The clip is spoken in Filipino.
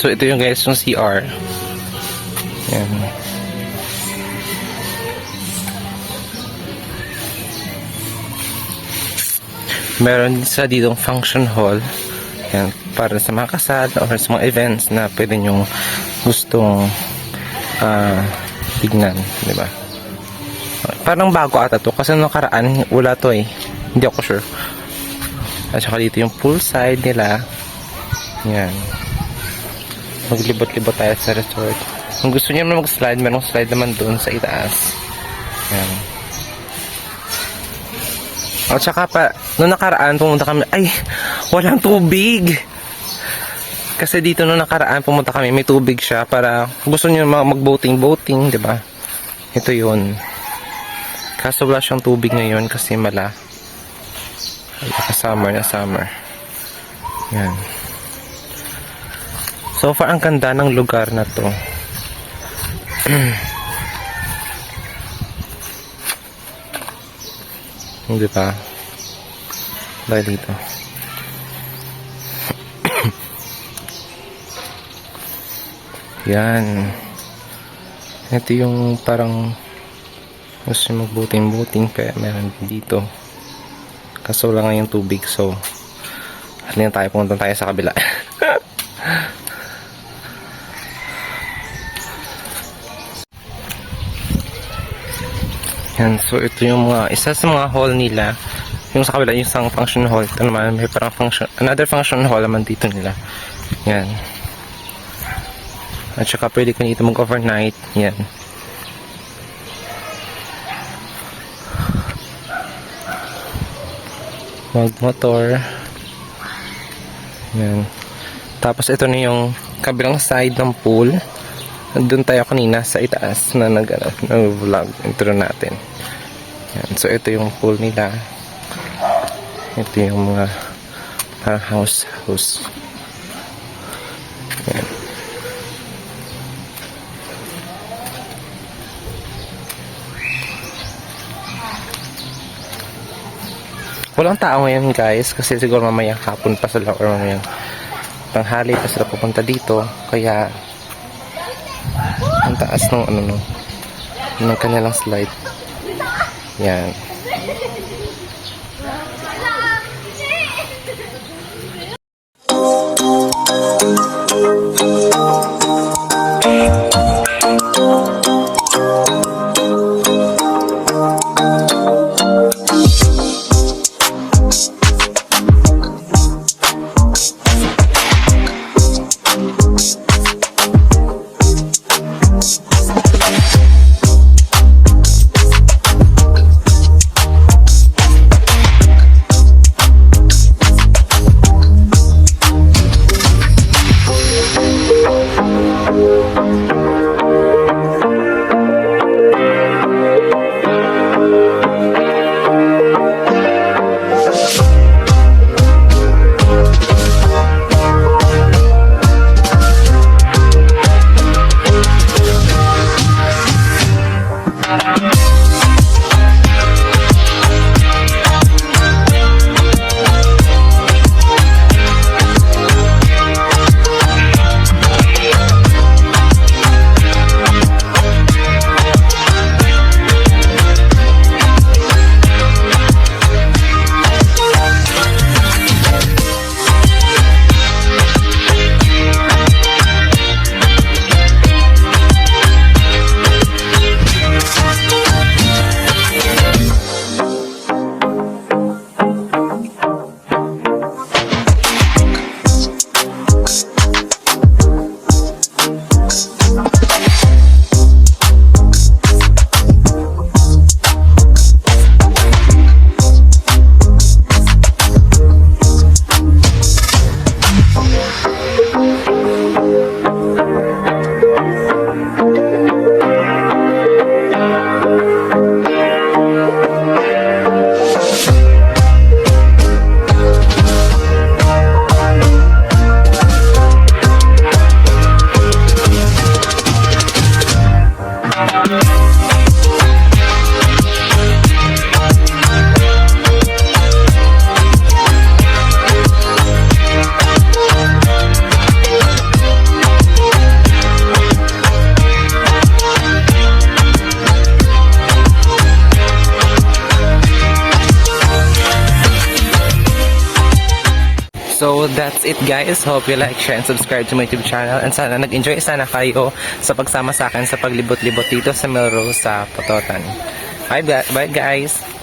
So, ito yung guys, yung CR. Yan. Meron sa ditong function hall. Yan, para sa mga kasal or sa mga events na pwede nyong gustong tignan, di ba? Parang bago ata to kasi nung nakaraan wala to eh. Hindi ako sure. At saka dito yung poolside nila. Yan. Maglibot-libot tayo sa resort. Kung gusto niyo naman mag-slide, merong slide naman doon sa itaas. Yan. At saka pa, nung nakaraan pumunta kami, ay, walang tubig. Kasi dito nung nakaraan pumunta kami, may tubig siya para gusto niyo mag-boating, 'di ba? Ito 'yun. Kaso wala siyang tubig ngayon kasi summer na summer. Yan. So far, ang ganda ng lugar na to. Hindi ba? Dahil dito. Yan. Ito yung parang gusto mag-boating kaya meron dito. Kaso wala nga yung tubig, so halina tayo, pumunta tayo sa kabila. Yan, so ito yung isa sa mga hall nila. Yung sa kabila, yung isang function hall. Ito naman, may parang another function hall naman dito nila. Yan. At saka pwede ka dito mag-overnight. Yan. Mag-motor. Yan. Tapos ito na yung kabilang side ng pool. Doon tayo kanina sa itaas na nag-vlog intro natin. Yan. So ito yung pool nila. Ito yung mga parang house. Yan. Walang tao ngayon guys kasi siguro mamaya hapon pa sila or mamaya tanghali pa sila pupunta dito, kaya ang taas ng ng kanilang slide. Yan. So that's it guys. Hope you like, share, and subscribe to my YouTube channel. And sana nag-enjoy sana kayo sa pagsama sa akin sa paglibot-libot dito sa Melrose sa Pototan. Bye guys.